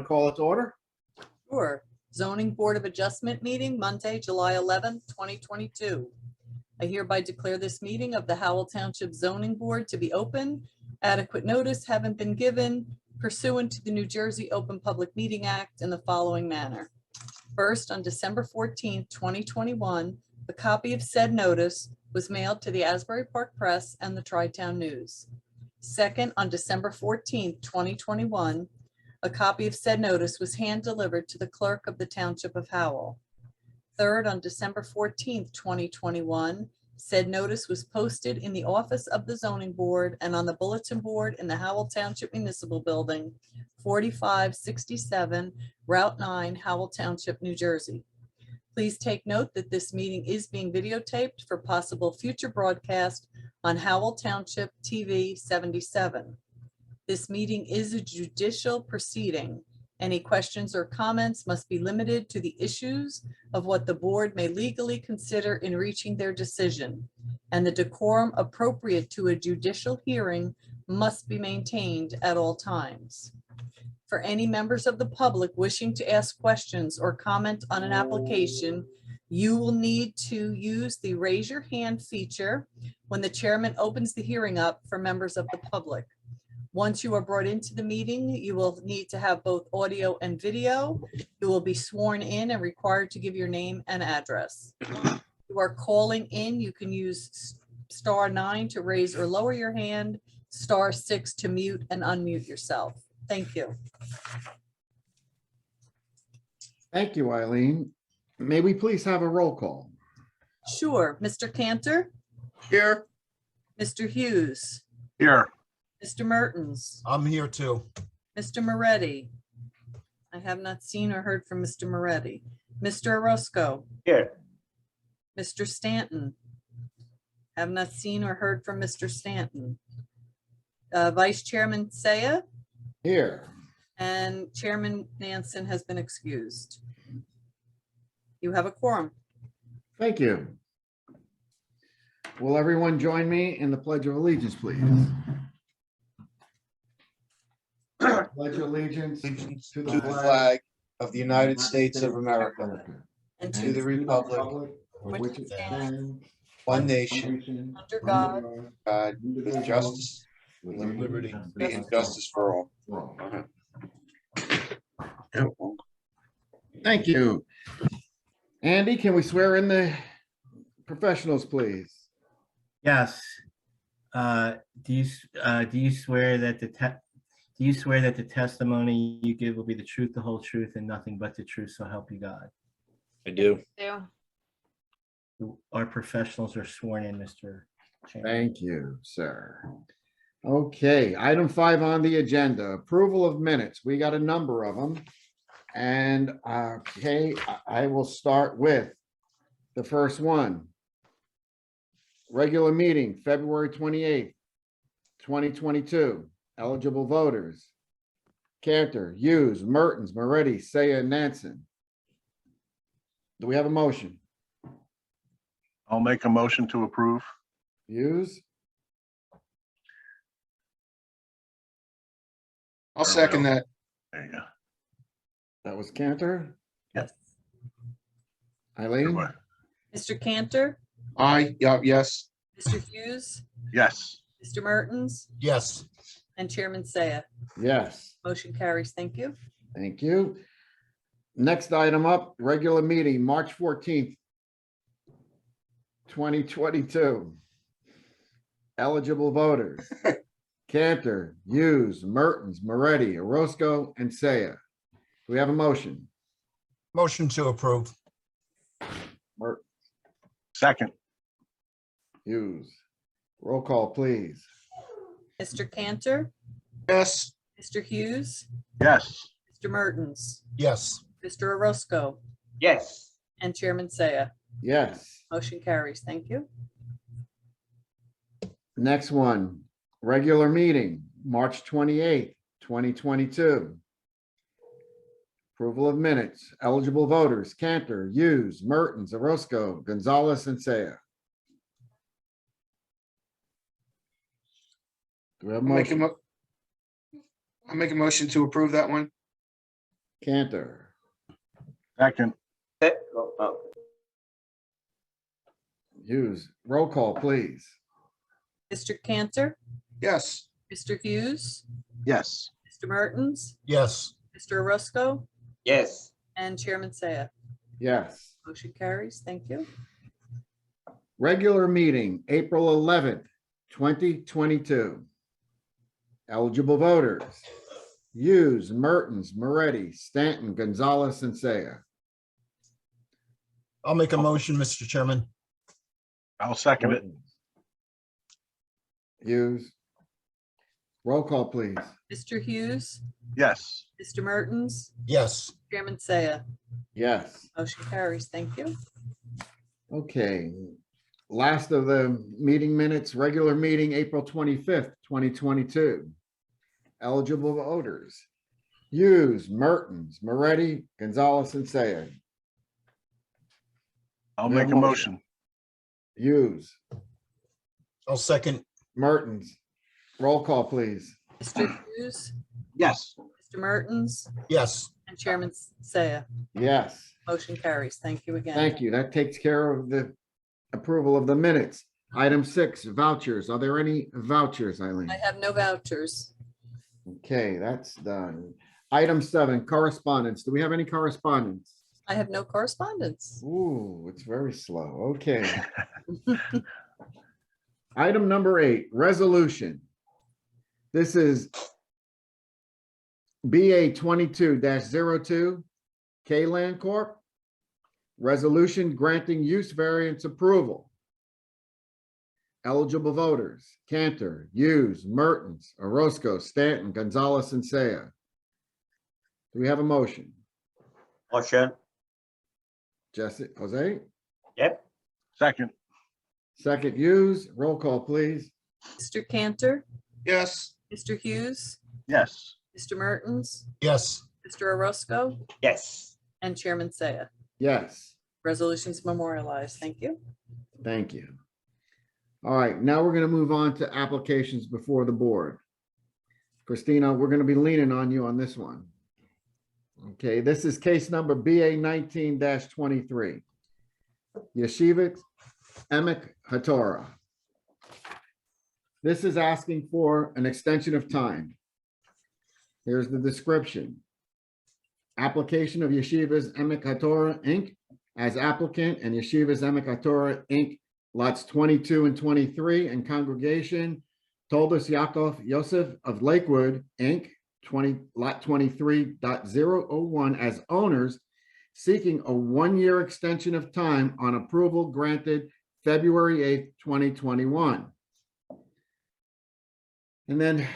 call it to order? Sure. Zoning Board of Adjustment meeting, Monday, July 11th, 2022. I hereby declare this meeting of the Howell Township Zoning Board to be open. Adequate notice having been given pursuant to the New Jersey Open Public Meeting Act in the following manner. First, on December 14th, 2021, a copy of said notice was mailed to the Asbury Park Press and the Tri-Town News. Second, on December 14th, 2021, a copy of said notice was hand-delivered to the clerk of the Township of Howell. Third, on December 14th, 2021, said notice was posted in the office of the zoning board and on the bulletin board in the Howell Township Municipal Building, 4567 Route 9, Howell Township, New Jersey. Please take note that this meeting is being videotaped for possible future broadcast on Howell Township TV 77. This meeting is a judicial proceeding. Any questions or comments must be limited to the issues of what the board may legally consider in reaching their decision, and the decorum appropriate to a judicial hearing must be maintained at all times. For any members of the public wishing to ask questions or comment on an application, you will need to use the raise your hand feature when the chairman opens the hearing up for members of the public. Once you are brought into the meeting, you will need to have both audio and video. You will be sworn in and required to give your name and address. If you are calling in, you can use *9 to raise or lower your hand, *6 to mute and unmute yourself. Thank you. Thank you, Eileen. May we please have a roll call? Sure. Mr. Cantor? Here. Mr. Hughes? Here. Mr. Mertens? I'm here too. Mr. Moretti? I have not seen or heard from Mr. Moretti. Mr. Orozco? Here. Mr. Stanton? Have not seen or heard from Mr. Stanton. Vice Chairman Saya Here. and Chairman Nansen has been excused. You have a quorum. Thank you. Will everyone join me in the Pledge of Allegiance, please? Pledge allegiance To the flag of the United States of America, And to the republic for which it stands, one nation, under God, God, with justice, liberty, and justice for all. Thank you. Andy, can we swear in the professionals, please? Yes. Do you swear that the testimony you give will be the truth, the whole truth, and nothing but the truth, so help you God? I do. Our professionals are sworn in, Mr. Chairman. Thank you, sir. Okay, item 5 on the agenda, approval of minutes. We got a number of them. And okay, I will start with the first one. Regular meeting, February 28th, 2022. Eligible voters: Cantor, Hughes, Mertens, Moretti, Saya, Nansen. Do we have a motion? I'll make a motion to approve. Hughes, I'll second that. There you go. that was Cantor. yes. Eileen, Mr. Cantor, Yes. Mr. Hughes, Yes. Mr. Mertens, Yes. and Chairman Saya. yes. Motion carries. Thank you. Thank you. Next item up, regular meeting, March 14th, 2022. Eligible voters: Cantor, Hughes, Mertens, Moretti, Orozco, and Saya. Do we have a motion? Motion to approve. Second. Hughes. Roll call, please. Mr. Cantor, Yes. Mr. Hughes, Yes. Mr. Mertens, Yes. Mr. Orozco, Yes. and Chairman Saya. Yes. Motion carries. Thank you. Next one, regular meeting, March 28th, 2022. Approval of minutes. Eligible voters: Cantor, Hughes, Mertens, Orozco, Gonzalez, and Saya. Do we have a motion? I'll make a motion to approve that one. Cantor, Second. Hughes. Roll call, please. Mr. Cantor, Yes. Mr. Hughes, Yes. Mr. Mertens, Yes. Mr. Orozco, Yes. and Chairman Saya. Yes. Motion carries. Thank you. Regular meeting, April 11th, 2022. Eligible voters: Hughes, Mertens, Moretti, Stanton, Gonzalez, and Saya. I'll make a motion, Mr. Chairman. I'll second it. Hughes. Roll call, please. Mr. Hughes, Yes. Mr. Mertens, Yes. Chairman Saya. Yes. Motion carries. Thank you. Okay. Last of the meeting minutes, regular meeting, April 25th, 2022. Eligible voters: Hughes, Mertens, Moretti, Gonzalez, and Saya. I'll No make a motion. motion. Hughes, I'll second. Mertens. Roll call, please. Mr. Hughes, Yes. Mr. Mertens, Yes. and Chairman Saya. Yes. Motion carries. Thank you again. Thank you. That takes care of the approval of the minutes. Item 6, vouchers. Are there any vouchers, Eileen? I have no vouchers. Okay, that's done. Item 7, correspondence. Do we have any correspondence? I have no correspondence. Ooh, it's very slow. Okay. Item number 8, resolution. This is BA 22-02, K-Land Corp. Resolution granting use variance approval. Eligible voters: Cantor, Hughes, Mertens, Orozco, Stanton, Gonzalez, and Saya. Do we have a motion? Motion. Jesse, Jose? Yep. Second. Second, Hughes. Roll call, please. Mr. Cantor, Yes. Mr. Hughes, Yes. Mr. Mertens, Yes. Mr. Orozco, Yes. and Chairman Saya. Yes, Resolutions memorialized. Thank you. thank you. All right, now we're going to move on to applications before the board. Christina, we're going to be leaning on you on this one. Okay, this is case number BA 19-23. Yeshiva Emek Hatorah. This is asking for an extension of time. Here's the description. Application of Yeshivas Emek Hatorah, Inc. as applicant and Yeshivas Emek Hatorah, Inc. lots 22 and 23 and congregation Toldus Yaakov Yosef of Lakewood, Inc. lot 23.001 as owners, seeking a 1-year extension of time on approval granted February 8th, 2021. And then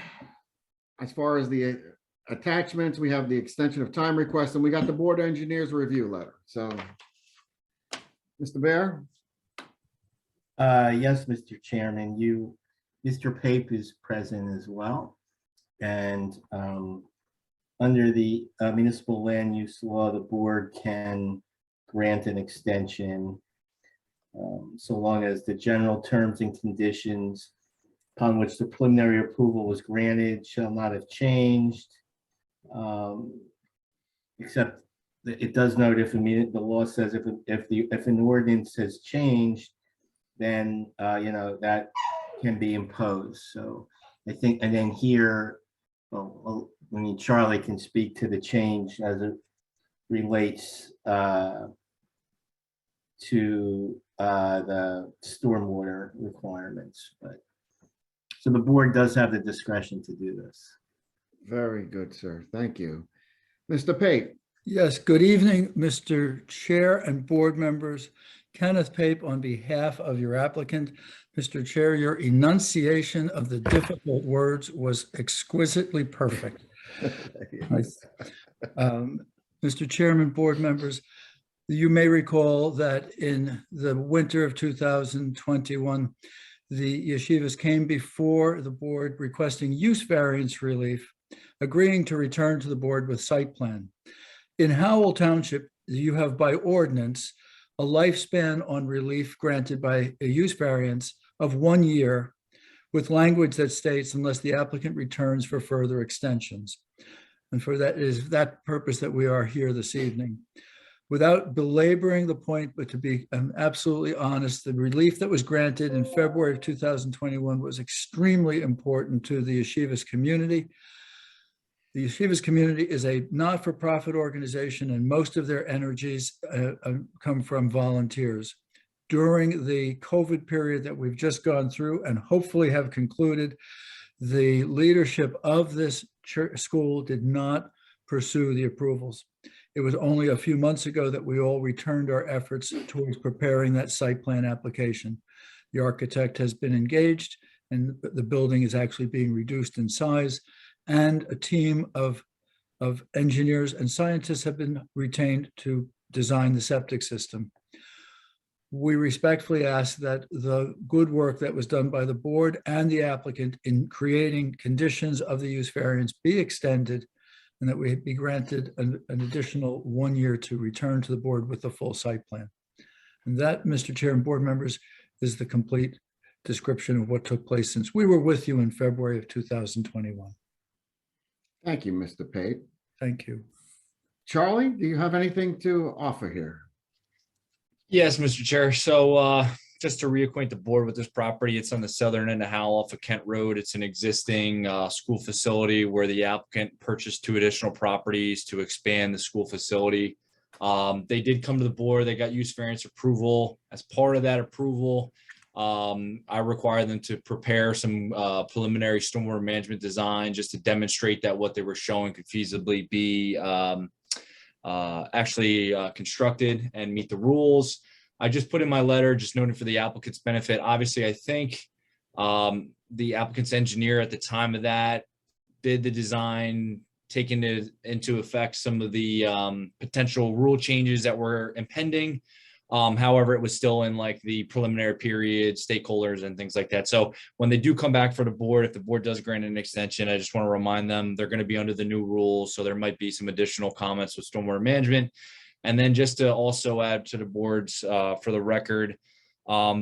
as far as the attachments, we have the extension of time request, and we got the board engineers review letter. So, Mr. Bear? Yes, Mr. Chairman, Mr. Pape is present as well. And under the municipal land use law, the board can grant an extension so long as the general terms and conditions upon which the preliminary approval was granted shall not have changed. Except that it does note if the law says if an ordinance has changed, then that can be imposed. So I think, and then here, Charlie can speak to the change as it relates to the stormwater requirements, but so the board does have the discretion to do this. Very good, sir. Thank you. Mr. Pape? Yes, good evening, Mr. Chair and board members. Kenneth Pape on behalf of your applicant. Mr. Chair, your enunciation of the difficult words was exquisitely perfect. Mr. Chairman, board members, you may recall that in the winter of 2021, the yeshivas came before the board requesting use variance relief, agreeing to return to the board with site plan. In Howell Township, you have by ordinance a lifespan on relief granted by a use variance of 1 year with language that states unless the applicant returns for further extensions. And for that is that purpose that we are here this evening. Without belaboring the point, but to be absolutely honest, the relief that was granted in February of 2021 was extremely important to the yeshivas community. The yeshivas community is a not-for-profit organization, and most of their energies come from volunteers. During the COVID period that we've just gone through and hopefully have concluded, the leadership of this school did not pursue the approvals. It was only a few months ago that we all returned our efforts towards preparing that site plan application. The architect has been engaged and the building is actually being reduced in size, and a team of engineers and scientists have been retained to design the septic system. We respectfully ask that the good work that was done by the board and the applicant in creating conditions of the use variance be extended, and that we be granted an additional 1 year to return to the board with the full site plan. And that, Mr. Chair and board members, is the complete description of what took place since we were with you in February of 2021. Thank you, Mr. Pape. Thank you. Charlie, do you have anything to offer here? Yes, Mr. Chair. So just to reacquaint the board with this property, it's on the southern end of Howell off of Kent Road. It's an existing school facility where the applicant purchased 2 additional properties to expand the school facility. They did come to the board. They got use variance approval. As part of that approval, I require them to prepare some preliminary stormwater management design just to demonstrate that what they were showing could feasibly be actually constructed and meet the rules. I just put in my letter, just noting for the applicant's benefit. Obviously, I think the applicant's engineer at the time of that did the design, taking into effect some of the potential rule changes that were impending. However, it was still in like the preliminary period, stakeholders and things like that. So when they do come back for the board, if the board does grant an extension, I just want to remind them they're going to be under the new rules. So there might be some additional comments with stormwater management. And then just to also add to the boards for the record,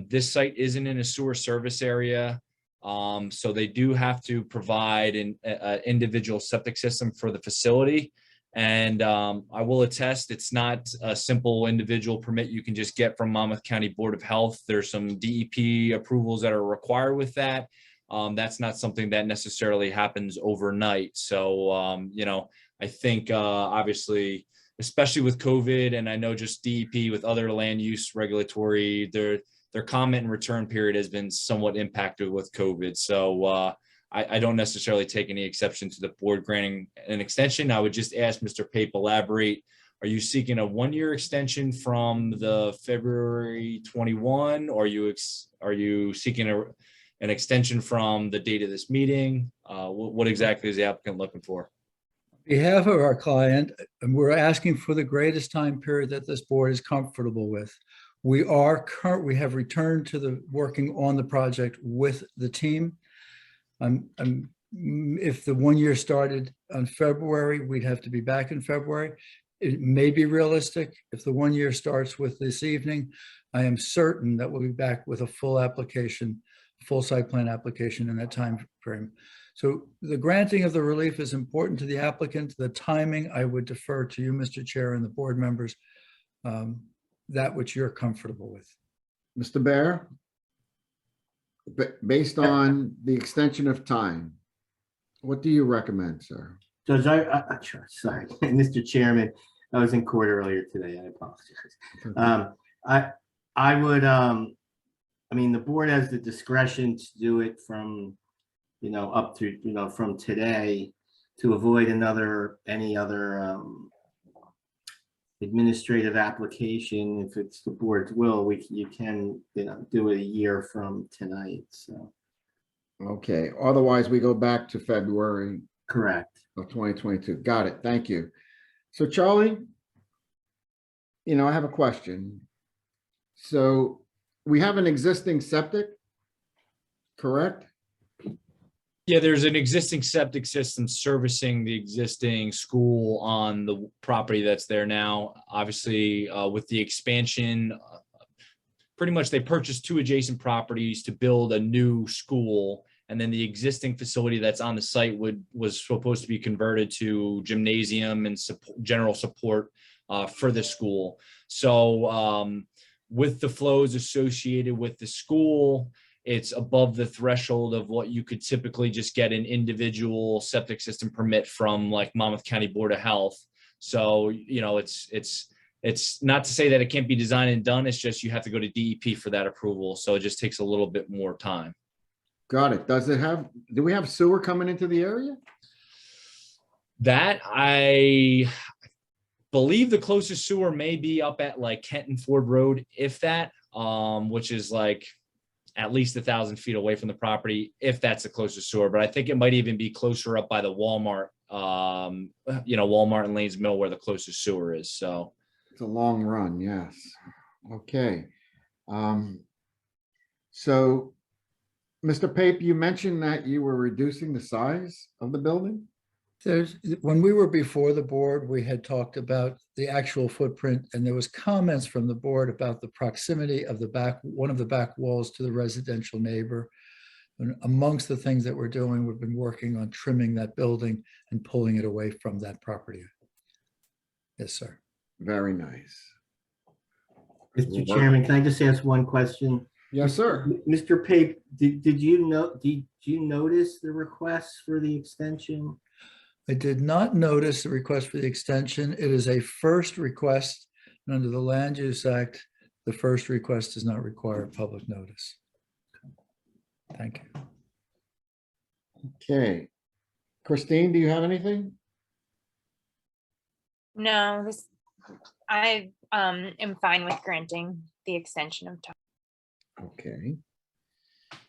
this site isn't in a sewer service area. So they do have to provide an individual septic system for the facility. And I will attest, it's not a simple individual permit you can just get from Monmouth County Board of Health. There's some DEP approvals that are required with that. That's not something that necessarily happens overnight. So, you know, I think obviously, especially with COVID, and I know just DEP with other land use regulatory, their comment and return period has been somewhat impacted with COVID. So I don't necessarily take any exception to the board granting an extension. I would just ask Mr. Pape elaborate. Are you seeking a 1-year extension from the February 21, or are you seeking an extension from the date of this meeting? What exactly is the applicant looking for? On behalf of our client, and we're asking for the greatest time period that this board is comfortable with. We have returned to the working on the project with the team. If the 1 year started on February, we'd have to be back in February. It may be realistic. If the 1 year starts with this evening, I am certain that we'll be back with a full application, full site plan application in that time frame. So the granting of the relief is important to the applicant. The timing, I would defer to you, Mr. Chair, and the board members, that which you're comfortable with. Mr. Bear? Based on the extension of time, what do you recommend, sir? Judge, sorry, Mr. Chairman, I was in court earlier today. I apologize. I would, I mean, the board has the discretion to do it from, you know, up to, you know, from today to avoid any other administrative application. If it's the board's will, you can, you know, do it a year from tonight. So. Okay, otherwise we go back to February. Correct. Of 2022. Got it. Thank you. So Charlie, you know, I have a question. So we have an existing septic, correct? Yeah, there's an existing septic system servicing the existing school on the property that's there now. Obviously, with the expansion, pretty much they purchased 2 adjacent properties to build a new school. And then the existing facility that's on the site was supposed to be converted to gymnasium and general support for the school. So with the flows associated with the school, it's above the threshold of what you could typically just get an individual septic system permit from like Monmouth County Board of Health. So, you know, it's not to say that it can't be designed and done. It's just you have to go to DEP for that approval. So it just takes a little bit more time. Got it. Do we have sewer coming into the area? That I believe the closest sewer may be up at like Kenton Ford Road, if that, which is like at least 1,000 feet away from the property, if that's the closest sewer. But I think it might even be closer up by the Walmart, Walmart and Lanes Mill where the closest sewer is. So It's a long run, yes. Okay. So, Mr. Pape, you mentioned that you were reducing the size of the building? When we were before the board, we had talked about the actual footprint, and there was comments from the board about the proximity of one of the back walls to the residential neighbor. And amongst the things that we're doing, we've been working on trimming that building and pulling it away from that property. Yes, sir. Very nice. Mr. Chairman, can I just ask one question? Yes, sir. Mr. Pape, did you notice the requests for the extension? I did not notice the request for the extension. It is a first request, and under the Land Use Act, the first request does not require public notice. Thank you. Okay. Christine, do you have anything? No, I am fine with granting the extension of time. Okay.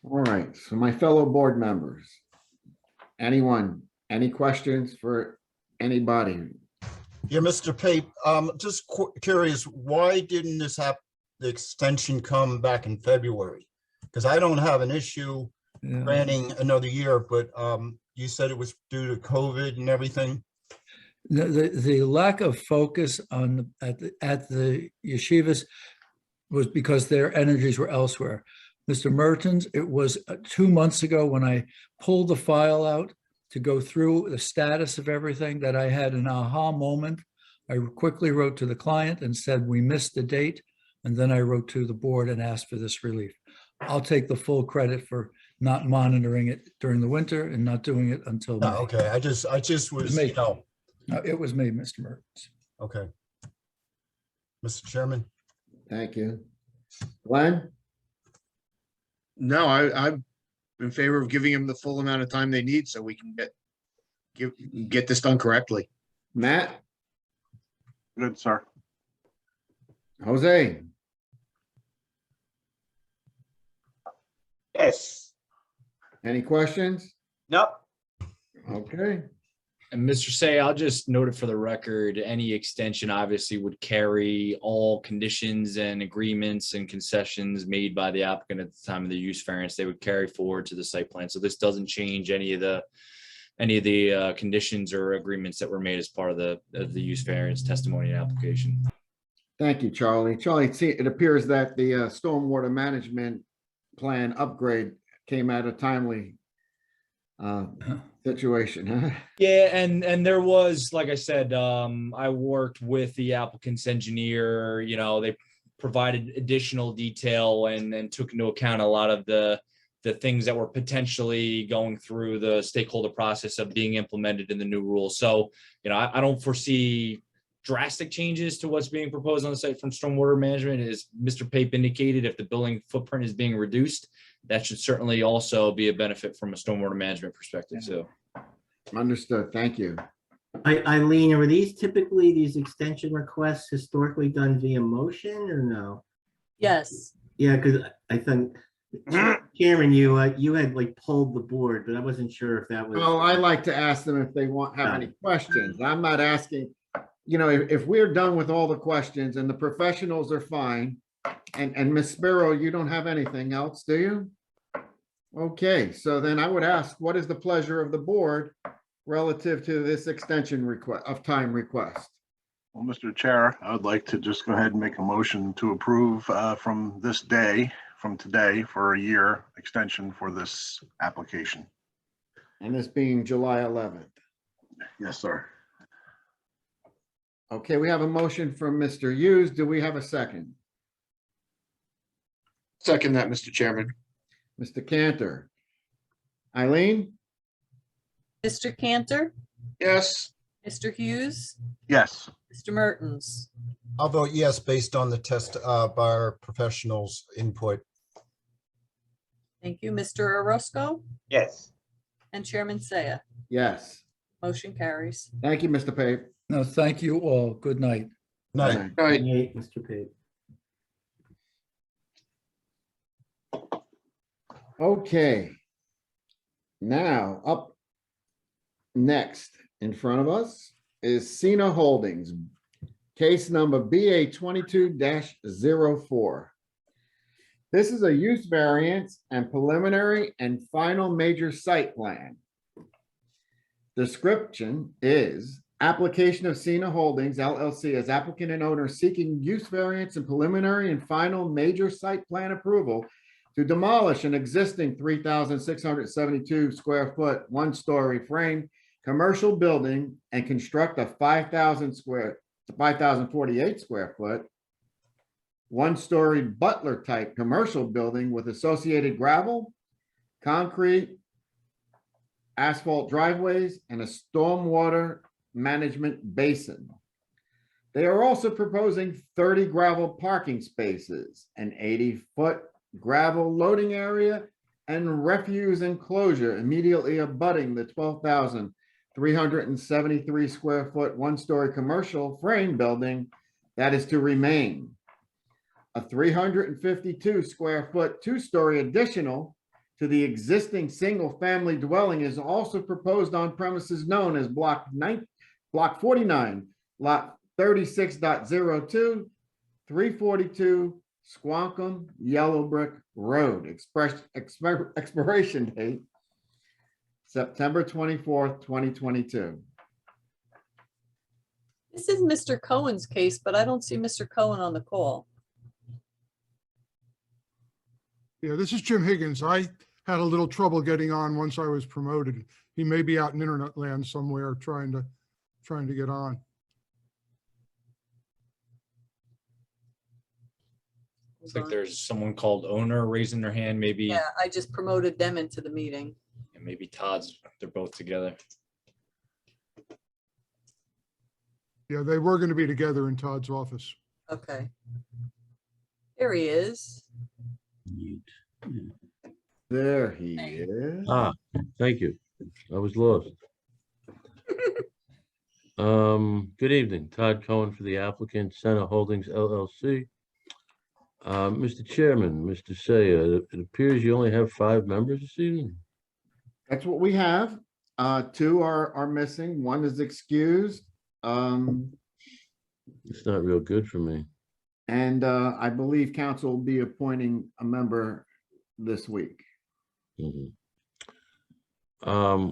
All right. So my fellow board members, any questions for anybody? Yeah, Mr. Pape, just curious, why didn't the extension come back in February? Because I don't have an issue Yeah. granting another year, but you said it was due to COVID and everything. The lack of focus at the yeshivas was because their energies were elsewhere. Mr. Mertens, it was 2 months ago when I pulled the file out to go through the status of everything that I had an aha moment. I quickly wrote to the client and said, we missed the date. And then I wrote to the board and asked for this relief. I'll take the full credit for not monitoring it during the winter and not doing it until May. No, okay, I just was, me. no, No, it was me, Mr. Mertens. okay. Mr. Chairman, Thank you. Glenn? No, I'm in favor of giving them the full amount of time they need so we can get this done correctly. Matt? Good, sir. Jose? Yes. Any questions? Nope. Okay. And Mr. Say, I'll just note it for the record, any extension obviously would carry all conditions and agreements and concessions made by the applicant at the time of the use variance. They would carry forward to the site plan. So this doesn't change any of the conditions or agreements that were made as part of the use variance testimony and application. Thank you, Charlie. Charlie, it appears that the stormwater management plan upgrade came at a timely situation, huh? Yeah, and there was, like I said, I worked with the applicant's engineer. You know, they provided additional detail and took into account a lot of the things that were potentially going through the stakeholder process of being implemented in the new rules. So, you know, I don't foresee drastic changes to what's being proposed on the site from stormwater management. As Mr. Pape indicated, if the building footprint is being reduced, that should certainly also be a benefit from a stormwater management perspective too. Understood. Thank you. Eileen, were these extension requests historically done via motion or no? Yes. Yeah, because I think, Chairman, you had like polled the board, but I wasn't sure if that was. Well, I like to ask them if they have any questions. I'm not asking, you know, if we're done with all the questions and the professionals are fine, and Ms. Sparrow, you don't have anything else, do you? Okay, so then I would ask, what is the pleasure of the board relative to this extension time request? Well, Mr. Chair, I would like to just go ahead and make a motion to approve from this day from today for a year extension for this application. And this being July 11th. Yes, sir. Okay, we have a motion from Mr. Hughes. Do we have a second? Second that, Mr. Chairman. Mr. Cantor? Eileen? Mr. Cantor, Yes. Mr. Hughes, Yes. Mr. Mertens. I'll vote yes, based on the test by our professionals' input. Thank you, Mr. Orozco Yes. and Chairman Saya. Yes. Motion carries. Thank you, Mr. Pape. No, thank you all. Good night. Night. Good night. All right. Good night, Mr. Pape. Okay. Now, up next in front of us is Cena Holdings, case number BA 22-04. This is a use variance and preliminary and final major site plan. Description is application of Cena Holdings LLC as applicant and owner seeking use variance and preliminary and final major site plan approval to demolish an existing 3,672 square foot, one-story frame commercial building and construct a 5,048 square foot, one-story Butler type commercial building with associated gravel, concrete, asphalt driveways, and a stormwater management basin. They are also proposing 30 gravel parking spaces, an 80-foot gravel loading area, and refuse enclosure immediately abutting the 12,373 square foot, one-story commercial frame building that is to remain. A 352 square foot, two-story additional to the existing single-family dwelling is also proposed on premises known as Block 49, Lot 36.02, 342 Squonkam Yellow Brick Road. Expiration date September 24th, 2022. This is Mr. Cohen's case, but I don't see Mr. Cohen on the call. Yeah, this is Jim Higgins. I had a little trouble getting on once I was promoted. He may be out in internet land somewhere trying to get on. Looks like there's someone called owner raising their hand, maybe, Yeah, I just promoted them into the meeting. and maybe Todd's, they're both together. Yeah, they were going to be together in Todd's office. Okay. There he is. There he is. Ah, thank you. I was lost. Good evening, Todd Cohen for the applicant, Cena Holdings LLC. Mr. Chairman, Mr. Saya, it appears you only have 5 members this evening. That's what we have. 2 are missing. 1 is excused. It's not real good for me. And I believe council will be appointing a member this week. Mhm.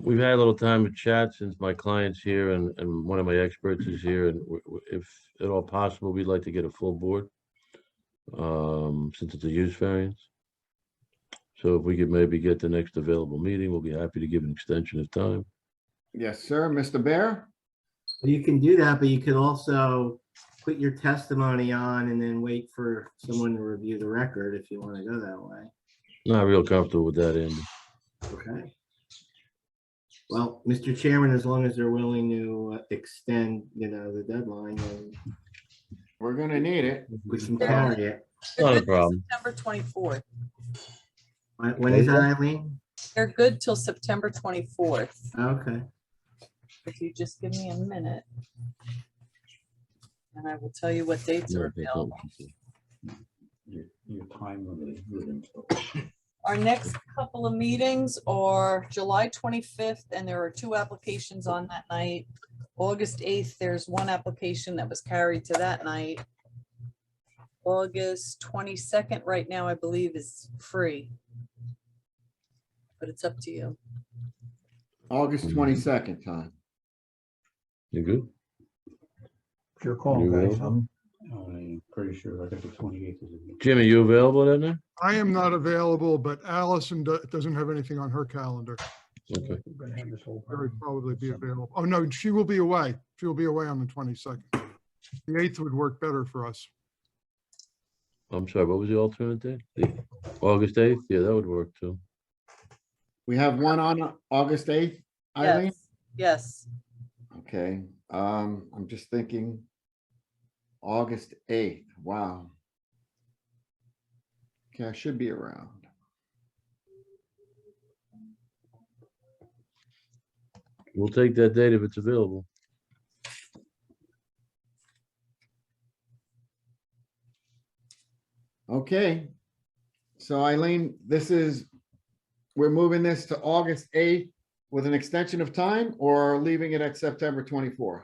We've had a little time to chat since my client's here and one of my experts is here, and if at all possible, we'd like to get a full board, since it's a use variance. So if we could maybe get the next available meeting, we'll be happy to give an extension of time. Yes, sir. Mr. Bear? Well, you can do that, but you could also put your testimony on and then wait for someone to review the record if you want to go that way. Not real comfortable with that, Andy. Okay. Well, Mr. Chairman, as long as they're willing to extend, the deadline, then We're gonna need it. we can carry it. Not a They're good till problem. September 24th. When is that, Eileen? They're good till September 24th. Okay. If you just give me a minute. And I will tell you what dates No, are that's not available. what she said. Your time limit is good until. Our next couple of meetings are July 25th, and there are 2 applications on that night. August 8th, there's 1 application that was carried to that night. August 22nd, right now, I believe, is free. But it's up to you. August 22nd time. You good? Your call, You guys. will? I'm pretty sure, I think the 28th is. Jim, are you available that night? I am not available, but Allison doesn't have anything on her calendar. Okay. We're gonna have this whole. Very probably be available. Oh, no, she will be away. She will be away on the 22nd. The 8th would work better for us. I'm sorry, what was the alternate date? August 8th? Yeah, that would work too. We have one on August 8th, Eileen? Yes, Okay, I'm just thinking August 8th, wow. Okay, I should be around. We'll take that date if it's available. Okay. So Eileen, we're moving this to August 8th with an extension of time or leaving it at September 24th?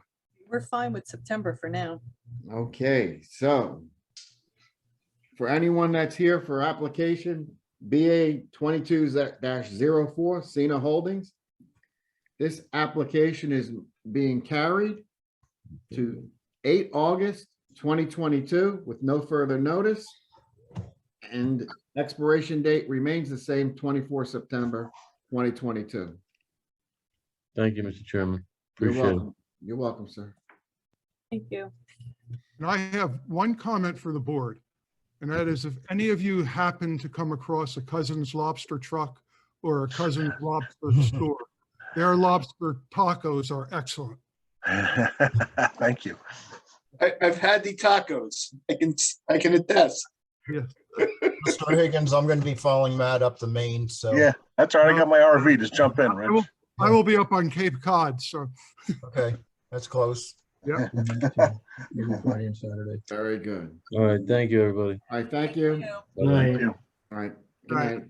we're fine with September for now. Okay, so for anyone that's here for application BA 22-04, Cena Holdings, this application is being carried to 8 August 2022 with no further notice. And expiration date remains the same, 24 September 2022. Thank you, Mr. Chairman. You're Appreciate it. welcome. You're welcome, sir. Thank you. And I have one comment for the board. And that is if any of you happen to come across a Cousin's Lobster truck or a Cousin's Lobster store, their lobster tacos are excellent. Thank you. I've had the tacos. I can attest. Yes. Mr. Higgins, I'm gonna be following Matt up to Maine, so. Yeah, that's all right. I got my RV. Just jump in, Rich. I will be up on Cape Cod, so. Okay, that's close. Yeah. Friday and Saturday. Very good. All right, thank you, everybody. All right, thank you. Thank you. All right, good Right. night.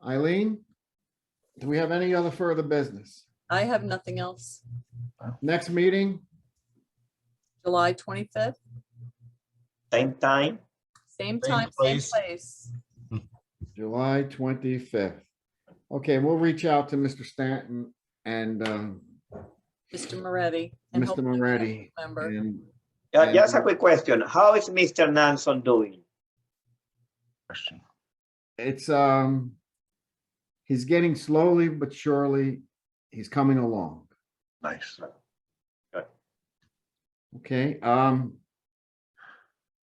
Eileen, do we have any other further business? I have nothing else. Next meeting, July 25th, Same time. same Same time, same place. place. July 25th. Okay, we'll reach out to Mr. Stanton and Mr. Moretti. and Mr. hopefully we have a Moretti. member. And Just a quick question. How is Mr. Nanson doing? Question. it's, he's getting slowly but surely, he's coming along. Nice. Okay,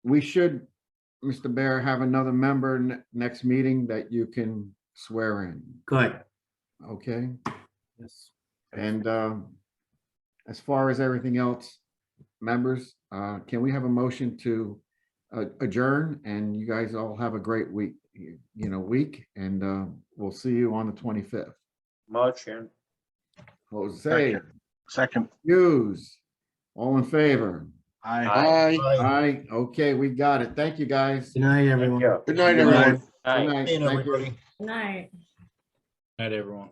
we should, Mr. Bear, have another member next meeting that you can swear in, Good. okay? Yes. And as far as everything else, members, can we have a motion to adjourn? And you guys all have a great week, week, and we'll see you on the 25th. Motion. Jose, Second. Hughes, all in favor? Aye. Aye. Aye, okay, we got it. Thank you, guys. Good night, everyone. Good night, everyone. Good night. Hey, Thank you. everybody. Night. Night, everyone.